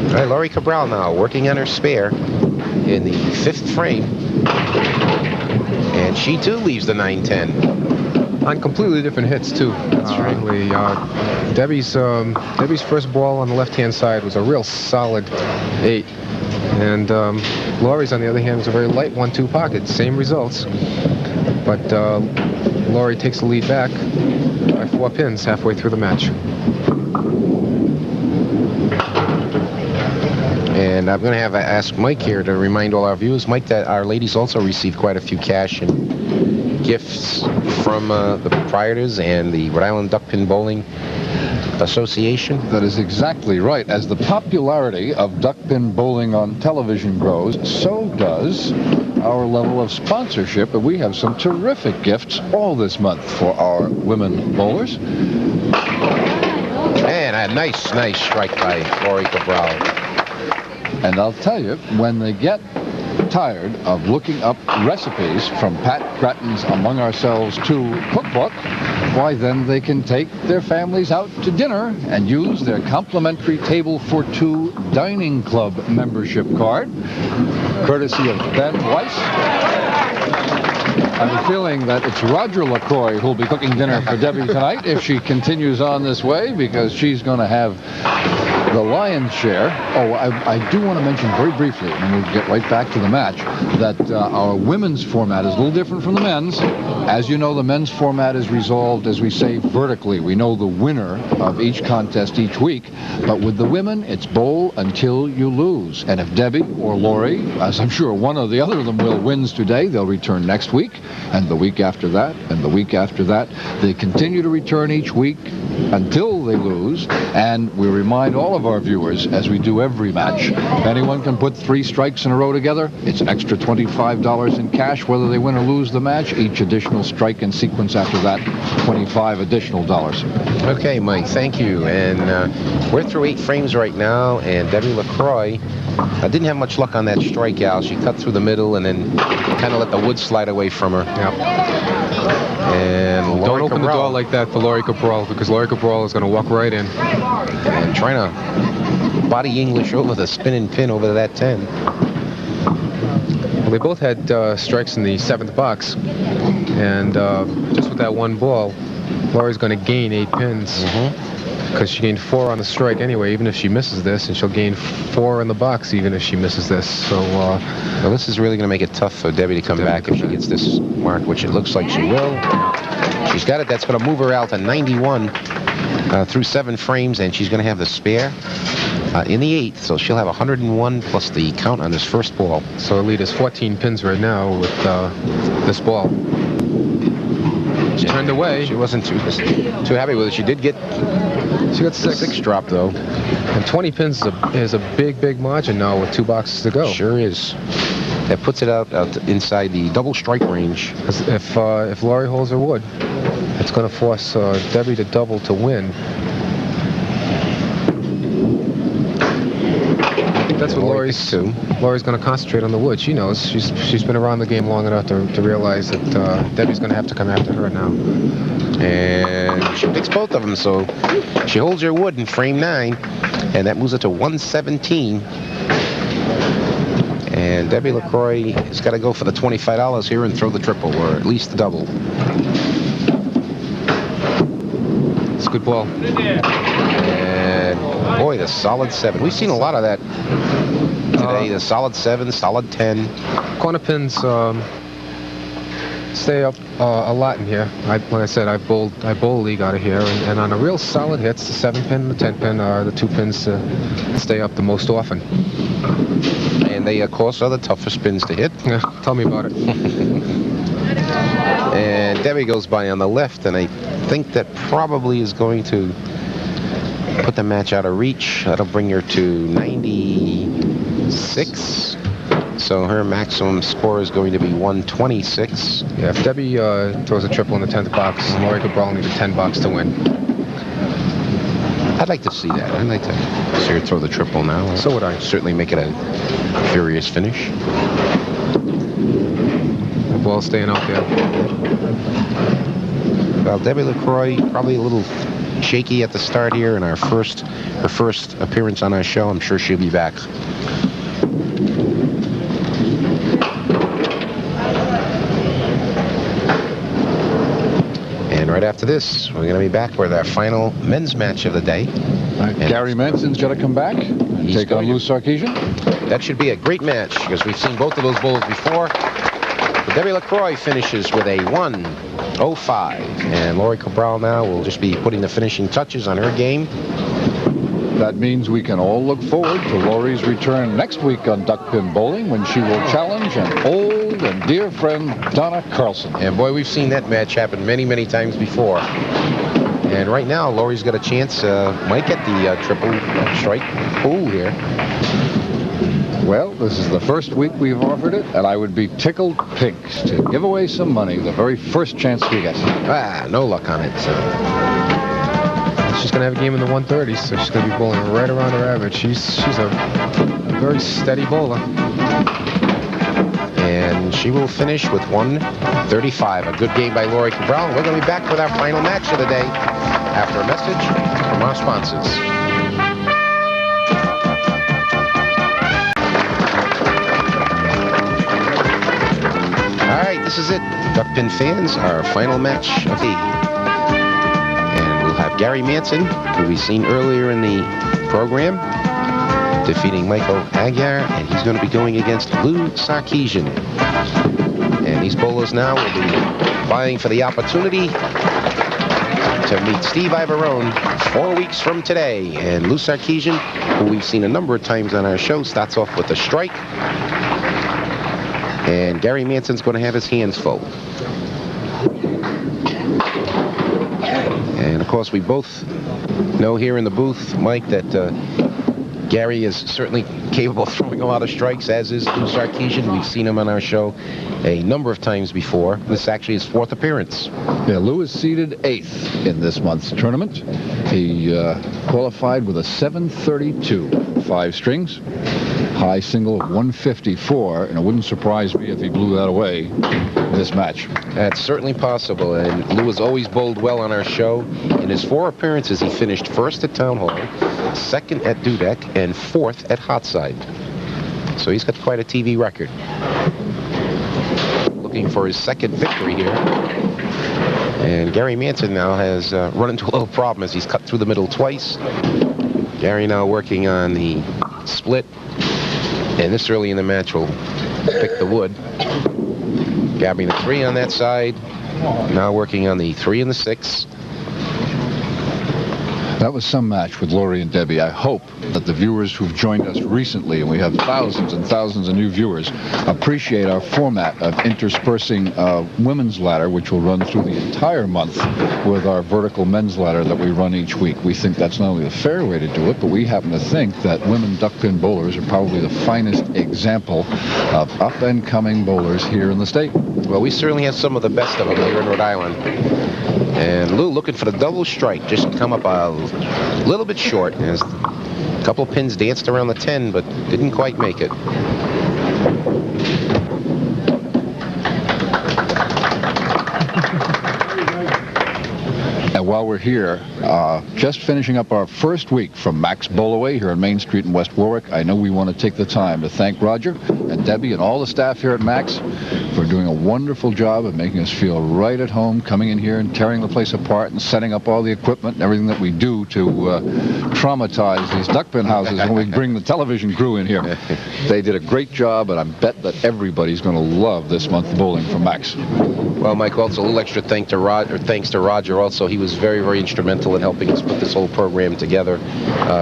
All right, Laurie Cabral now working on her spare in the 5th frame. And she too leaves the 9-10. On completely different hits too. That's right. Debbie's first ball on the left-hand side was a real solid 8. And Laurie's, on the other hand, was a very light 1-2 pocket. Same results. But Laurie takes the lead back by 4 pins halfway through the match. And I'm going to have to ask Mike here to remind all our viewers, Mike, that our ladies also received quite a few cash and gifts from the proprietors and the Rhode Island Duckpin Bowling Association. That is exactly right. As the popularity of duckpin bowling on television grows, so does our level of sponsorship. And we have some terrific gifts all this month for our women bowlers. And a nice strike by Laurie Cabral. And I'll tell you, when they get tired of looking up recipes from Pat Grattan's Among Ourselves 2 cookbook, why, then they can take their families out to dinner and use their complimentary Table for 2 Dining Club membership card, courtesy of Ben Weiss. I have a feeling that it's Roger LaCroix who'll be cooking dinner for Debbie tonight if she continues on this way, because she's going to have the lion's share. Oh, I do want to mention very briefly, and we'll get right back to the match, that our women's format is a little different from the men's. As you know, the men's format is resolved, as we say, vertically. We know the winner of each contest each week. But with the women, it's bowl until you lose. And if Debbie or Laurie, as I'm sure one or the other of them will, wins today, they'll return next week, and the week after that, and the week after that. They continue to return each week until they lose. And we remind all of our viewers, as we do every match, if anyone can put 3 strikes in a row together, it's an extra $25 in cash, whether they win or lose the match. Each additional strike in sequence after that, $25 additional dollars. Okay, Mike, thank you. And we're through 8 frames right now, and Debbie LaCroix didn't have much luck on that strikeout. She cut through the middle and then kind of let the wood slide away from her. Yep. And don't open the door like that for Laurie Cabral, because Laurie Cabral is going to walk right in. And trying to body English over the spinning pin over that 10. Well, they both had strikes in the 7th box, and just with that one ball, Laurie's going to gain 8 pins, because she gained 4 on the strike anyway, even if she misses this, and she'll gain 4 in the box even if she misses this. So well, this is really going to make it tough for Debbie to come back if she gets this mark, which it looks like she will. She's got it. That's going to move her out to 91 through 7 frames, and she's going to have the spare in the 8th, so she'll have 101 plus the count on this first ball. So her lead is 14 pins right now with this ball. She turned away. She wasn't too happy with it. She did get. She got 6 drop though. And 20 pins is a big margin now with 2 boxes to go. Sure is. That puts it out inside the double strike range. If Laurie holds her wood, it's going to force Debbie to double to win. That's what Laurie's going to concentrate on the wood. She knows. She's been around the game long enough to realize that Debbie's going to have to come after her now. And she picks both of them, so she holds her wood in frame 9, and that moves it to 117. And Debbie LaCroix has got to go for the $25 here and throw the triple, or at least the double. It's a good ball. And boy, the solid 7. We've seen a lot of that today. The solid 7, solid 10. Corner pins stay up a lot in here. Like I said, I bowl league out of here, and on the real solid hits, the 7 pin and the 10 pin are the 2 pins to stay up the most often. And they, of course, are the toughest pins to hit. Yeah, tell me about it. And Debbie goes by on the left, and I think that probably is going to put the match out of reach. That'll bring her to 96. So her maximum score is going to be 126. Yeah, if Debbie throws a triple in the 10th box, Laurie Cabral needs a 10 box to win. I'd like to see that. I'd like to see her throw the triple now. So would I. Certainly make it a furious finish. The ball's staying out there. Well, Debbie LaCroix probably a little shaky at the start here in her first appearance on our show. I'm sure she'll be back. And right after this, we're going to be back with our final men's match of the day. Gary Manson's got to come back and take on Lou Sarkeesian. That should be a great match because we've seen both of those bowlers before. But Debbie LaCroix finishes with a 1:05, and Lori Cabral now will just be putting the finishing touches on her game. That means we can all look forward to Lori's return next week on Duckpin Bowling when she will challenge an old and dear friend, Donna Carlson. And boy, we've seen that match happen many, many times before. And right now, Lori's got a chance, might get the triple strike pool here. Well, this is the first week we've offered it, and I would be tickled pink to give away some money the very first chance we get. No luck on it. So. She's going to have a game in the 130s, so she's going to be bowling right around her average. She's a very steady bowler. And she will finish with 1:35. A good game by Lori Cabral. We're going to be back with our final match of the day after a message from our sponsors. All right, this is it. Duckpin fans, our final match of the Gary Manson, who we've seen earlier in the program, defeating Michael Aguirre, and he's going to be going against Lou Sarkeesian. And these bowlers now will be vying for the opportunity to meet Steve Ivorone 4 weeks from today. And Lou Sarkeesian, who we've seen a number of times on our show, starts off with a strike. And Gary Manson's going to have his hands full. And of course, we both know here in the booth, Mike, that Gary is certainly capable of throwing a lot of strikes, as is Lou Sarkeesian. We've seen him on our show a number of times before. This is actually his 4th appearance. Yeah, Lou is seeded 8th in this month's tournament. He qualified with a 732, 5 strings, high single of 154, and it wouldn't surprise me if he blew that away in this match. That's certainly possible, and Lou has always bowled well on our show. In his 4 appearances, he finished 1st at Town Hall, 2nd at Dudek, and 4th at Hotside. So he's got quite a TV record. Looking for his 2nd victory here. And Gary Manson now has run into a little problem as he's cut through the middle twice. Gary now working on the split. And this early in the match will pick the wood. Grabbing the 3 on that side. Now working on the 3 and the 6. That was some match with Lori and Debbie. I hope that the viewers who've joined us recently, and we have thousands and thousands of new viewers, appreciate our format of interspersing women's ladder, which will run through the entire month, with our vertical men's ladder that we run each week. We think that's not only the fair way to do it, but we happen to think that women duckpin bowlers are probably the finest example of up-and-coming bowlers here in the state. Well, we certainly have some of the best of them here in Rhode Island. And Lou looking for the double strike, just come up a little bit short. As a couple of pins danced around the 10, but didn't quite make it. And while we're here, just finishing up our first week from Max Bowlaway here on Main Street in West Warwick, I know we want to take the time to thank Roger and Debbie and all the staff here at Max for doing a wonderful job of making us feel right at home, coming in here and tearing the place apart and setting up all the equipment and everything that we do to traumatize these duckpin houses when we bring the television crew in here. They did a great job, and I bet that everybody's going to love this month bowling from Max. Well, Mike, also a little extra thanks to Roger. Also, he was very, very instrumental in helping us put this whole program together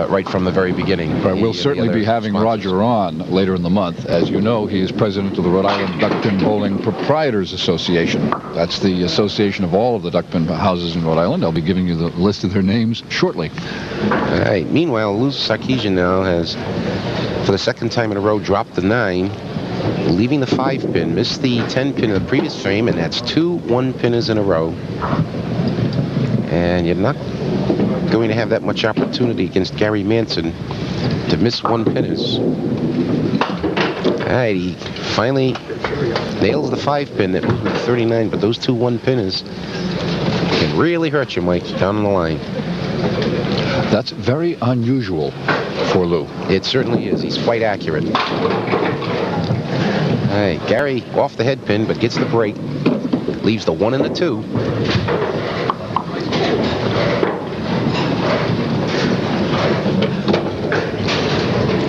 right from the very beginning. Right, we'll certainly be having sponsors. Roger on later in the month. As you know, he is president of the Rhode Island Duckpin Bowling Proprietors Association. That's the association of all of the duckpin houses in Rhode Island. I'll be giving you the list of their names shortly. All right. Meanwhile, Lou Sarkeesian now has, for the 2nd time in a row, dropped the 9, leaving the 5-pin, missed the 10-pin in the previous frame, and that's 2 1-pinners in a row. And you're not going to have that much opportunity against Gary Manson to miss 1-pinners. All right, he finally nails the 5-pin that moved to 39, but those 2 1-pinners can really hurt you, Mike, down on the line. That's very unusual for Lou. It certainly is. He's quite accurate. Hey, Gary off the head pin, but gets the break. Leaves the 1 and the 2.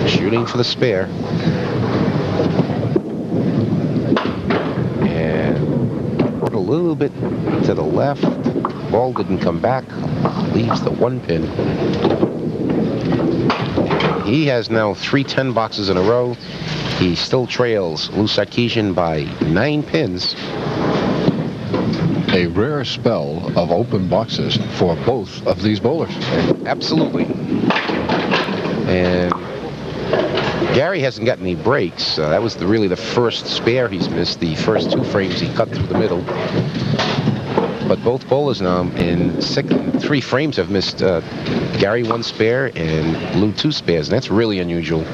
Shooting for the spare. And a little bit to the left. Ball didn't come back. Leaves the 1 pin. He has now 3 10 boxes in a row. He still trails Lou Sarkeesian by 9 pins. A rare spell of open boxes for both of these bowlers. Absolutely. And Gary hasn't got any breaks. That was really the first spare he's missed. The first 2 frames he cut through the middle. But both bowlers now in 3 frames have missed Gary 1 spare and Lou 2 spares. And that's really unusual.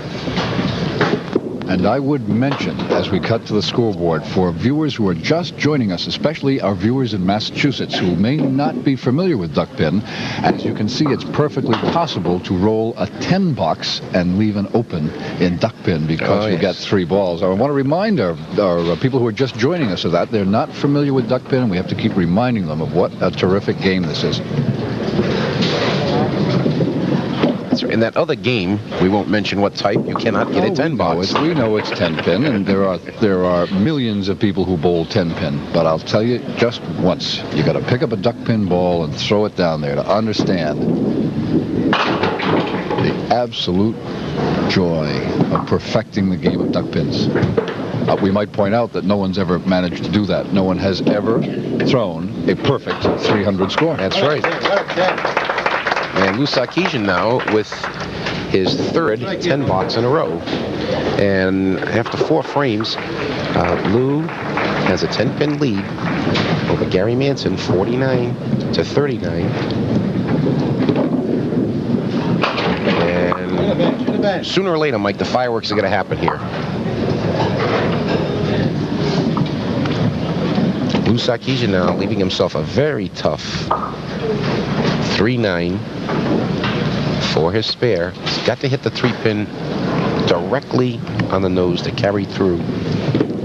And I would mention, as we cut to the scoreboard, for viewers who are just joining us, especially our viewers in Massachusetts who may not be familiar with Duckpin, as you can see, it's perfectly possible to roll a 10 box and leave an open in Duckpin because you get 3 balls. I want to remind our people who are just joining us of that. They're not familiar with Duckpin, and we have to keep reminding them of what a terrific game this is. In that other game, we won't mention what type, you cannot get a 10 box. We know it's 10 pin, and there are millions of people who bowl 10 pin. But I'll tell you, just once, you got to pick up a duck pin ball and throw it down there to understand the absolute joy of perfecting the game of duck pins. We might point out that no one's ever managed to do that. No one has ever thrown a perfect 300 score. That's right. And Lou Sarkeesian now with his 3rd 10 box in a row. And after 4 frames, Lou has a 10-pin lead over Gary Manson, 49 to 39. And sooner or later, Mike, the fireworks are going to happen here. Lou Sarkeesian now leaving himself a very tough 3-9 for his spare. He's got to hit the 3-pin directly on the nose to carry through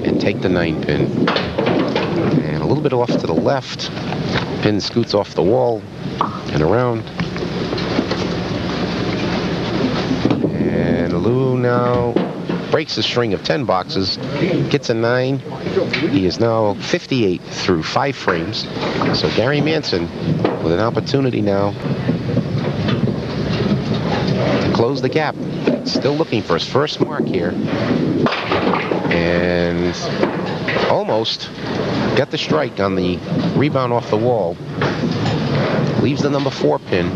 and take the 9-pin. And a little bit off to the left. Pin scoots off the wall and around. And Lou now breaks the string of 10 boxes, gets a 9. He is now 58 through 5 frames. So Gary Manson with an opportunity now to close the gap. Still looking for his first mark here. And almost got the strike on the rebound off the wall. Leaves the number 4 pin.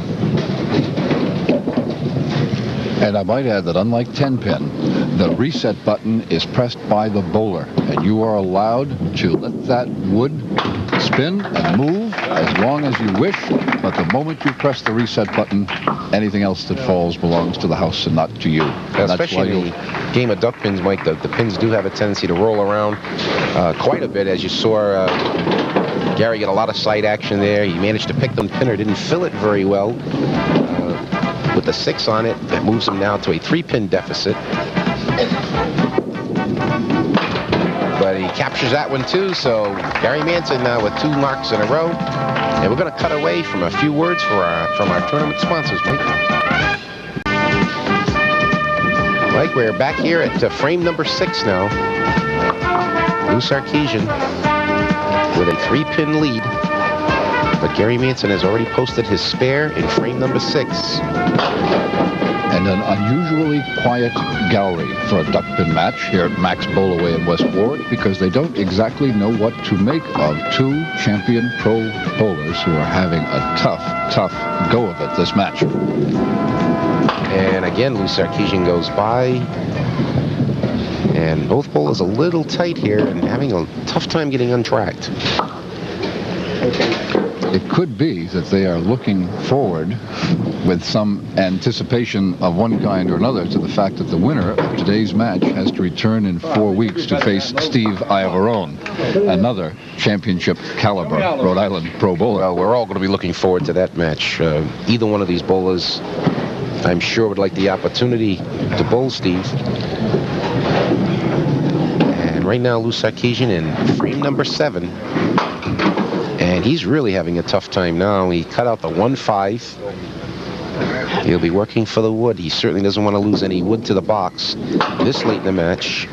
And I might add that unlike 10-pin, the reset button is pressed by the bowler, and you are allowed to let that wood spin and move as long as you wish, but the moment you press the reset button, anything else that falls belongs to the house and not to you. Especially in the game of duck pins, Mike, the pins do have a tendency to roll around quite a bit, as you saw Gary get a lot of side action there. He managed to pick the pinner, didn't fill it very well. With the 6 on it, that moves him now to a 3-pin deficit. But he captures that one too, so Gary Manson now with 2 marks in a row. And we're going to cut away from a few words from our tournament sponsors, Mike. Mike, we're back here at frame number 6 now. Lou Sarkeesian with a 3-pin lead. But Gary Manson has already posted his spare in frame number 6. And an unusually quiet gallery for a duckpin match here at Max Bowlaway in West Warwick, because they don't exactly know what to make of 2 champion pro bowlers who are having a tough go of it this match. And again, Lou Sarkeesian goes by. And both bowlers a little tight here and having a tough time getting untracked. It could be that they are looking forward with some anticipation of one kind or another to the fact that the winner of today's match has to return in 4 weeks to face Steve Iavarone, another championship caliber Rhode Island pro bowler. Well, we're all going to be looking forward to that match. Either one of these bowlers, I'm sure, would like the opportunity to bowl Steve. And right now, Lou Sarkisian in frame number 7. And he's really having a tough time now. He cut out the 1-5. He'll be working for the wood. He certainly doesn't want to lose any wood to the box this late in the match.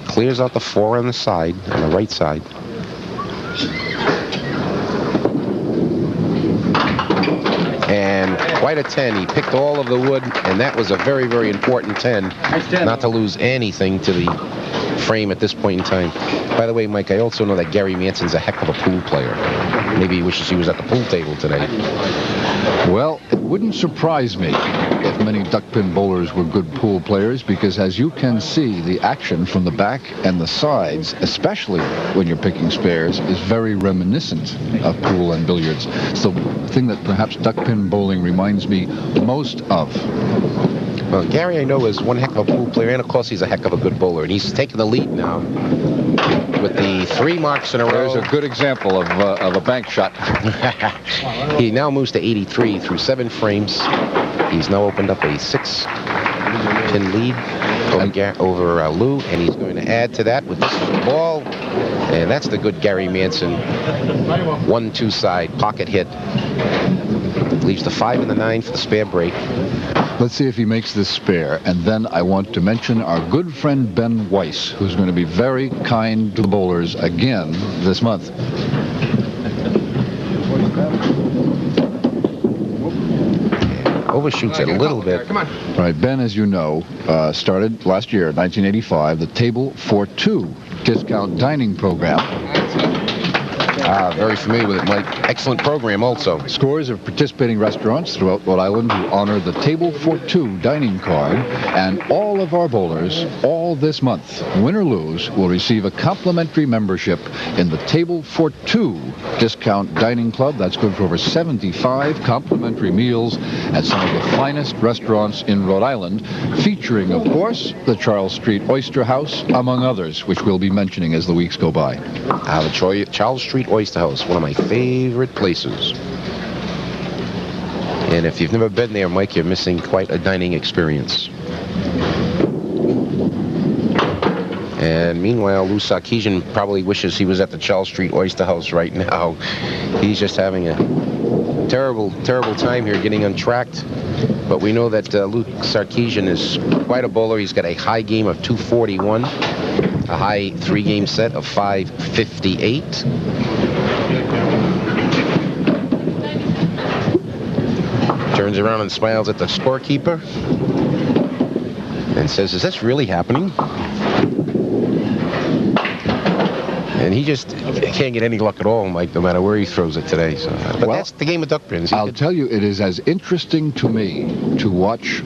Clears out the 4 on the side, on the right side. And quite a 10. He picked all of the wood, and that was a very, very important 10. Not to lose anything to the frame at this point in time. By the way, Mike, I also know that Gary Manson's a heck of a pool player. Maybe he wishes he was at the pool table today. Well, it wouldn't surprise me if many duckpin bowlers were good pool players, because as you can see, the action from the back and the sides, especially when you're picking spares, is very reminiscent of pool and billiards. It's the thing that perhaps duckpin bowling reminds me most of. Well, Gary, I know, is one heck of a pool player, and of course he's a heck of a good bowler, and he's taking the lead now with the 3 marks in a row. There's a good example of a bank shot. He now moves to 83 through 7 frames. He's now opened up a 6-pin lead over Lou, and he's going to add to that with this ball, and that's the good Gary Manson 1-2 side pocket hit. Leaves the 5 and the 9 for the spare break. Let's see if he makes this spare, and then I want to mention our good friend Ben Weiss, who's going to be very kind to the bowlers again this month. Overshoots it a little bit. Come on. All right, Ben, as you know, started last year, 1985, the Table for 2 discount dining program. Very familiar with it, Mike. Excellent program also. Scores of participating restaurants throughout Rhode Island who honor the Table for 2 dining card, and all of our bowlers, all this month, win or lose, will receive a complimentary membership in the Table for 2 discount dining club. That's good for over 75 complimentary meals at some of the finest restaurants in Rhode Island, featuring, of course, the Charles Street Oyster House, among others, which we'll be mentioning as the weeks go by. The Charles Street Oyster House, one of my favorite places. And if you've never been there, Mike, you're missing quite a dining experience. And meanwhile, Lou Sarkisian probably wishes he was at the Charles Street Oyster House right now. He's just having a terrible, terrible time here getting untracked. But we know that Lou Sarkisian is quite a bowler. He's got a high game of 241, a high 3-game set of 558. Turns around and smiles at the scorekeeper and says, "Is this really happening?" And he just can't get any luck at all, Mike, no matter where he throws it today. So, but that's the game of duckpins. I'll tell you, it is as interesting to me to watch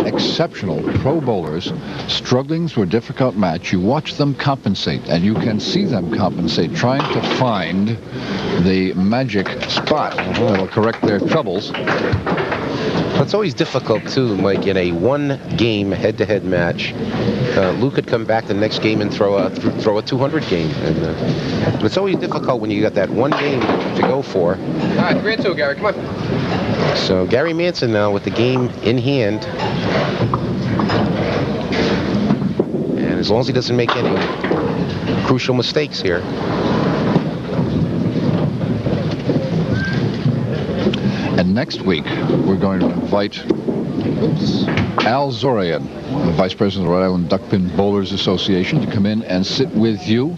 exceptional pro bowlers struggling through a difficult match. You watch them compensate, and you can see them compensate, trying to find the magic spot that will correct their troubles. It's always difficult, too, Mike, in a 1-game head-to-head match. Lou could come back the next game and throw a 200 game. And, but it's always difficult when you got that 1 game to go for. All right, 3-2, Gary, come on. So Gary Manson now with the game in hand. And as long as he doesn't make any crucial mistakes here. And next week, we're going to invite Al Zorian, the Vice President of the Rhode Island Duckpin Bowlers Association, to come in and sit with you.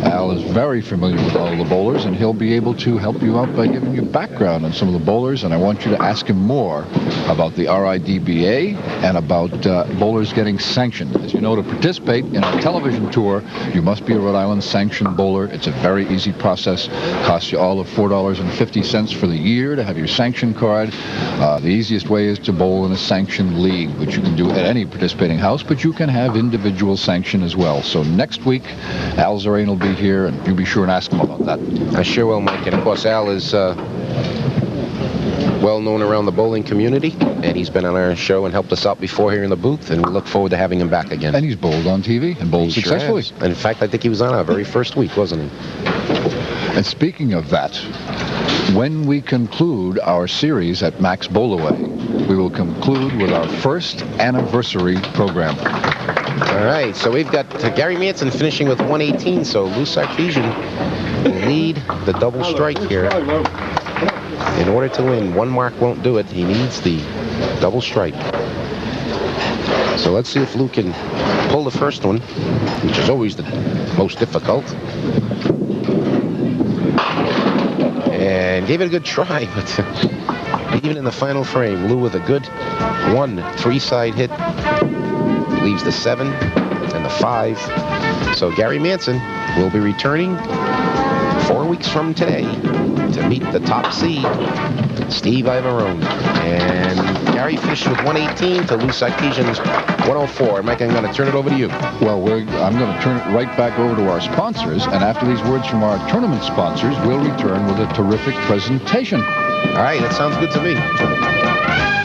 Al is very familiar with all the bowlers, and he'll be able to help you out by giving you background on some of the bowlers, and I want you to ask him more about the RIDBA and about bowlers getting sanctioned. As you know, to participate in a television tour, you must be a Rhode Island sanctioned bowler. It's a very easy process. Costs you all of $4.50 for the year to have your sanction card. The easiest way is to bowl in a sanctioned league, which you can do at any participating house, but you can have individual sanction as well. So next week, Al Zorian will be here, and you be sure and ask him about that. I sure will, Mike. And of course, Al is well known around the bowling community, and he's been on our show and helped us out before here in the booth, and we look forward to having him back again. And he's bowled on TV and bowled He sure successfully. has. In fact, I think he was on our very first week, wasn't he? And speaking of that, when we conclude our series at Max Bowlaway, we will conclude with our first anniversary program. All right, so we've got Gary Manson finishing with 118, so Lou Sarkeesian will lead the double strike here. In order to win, one mark won't do it. He needs the double strike. So let's see if Lou can pull the first one, which is always the most difficult. And gave it a good try, but even in the final frame, Lou with a good 1 3-side hit leaves the 7 and the 5. So Gary Manson will be returning 4 weeks from today to meet the top seed, Steve Ivarone. And Gary finished with 118 to Lou Sarkeesian's 104. Mike, I'm going to turn it over to you. Well, I'm going to turn it right back over to our sponsors, and after these words from our tournament sponsors, we'll return with a terrific presentation. All right, that sounds good to me.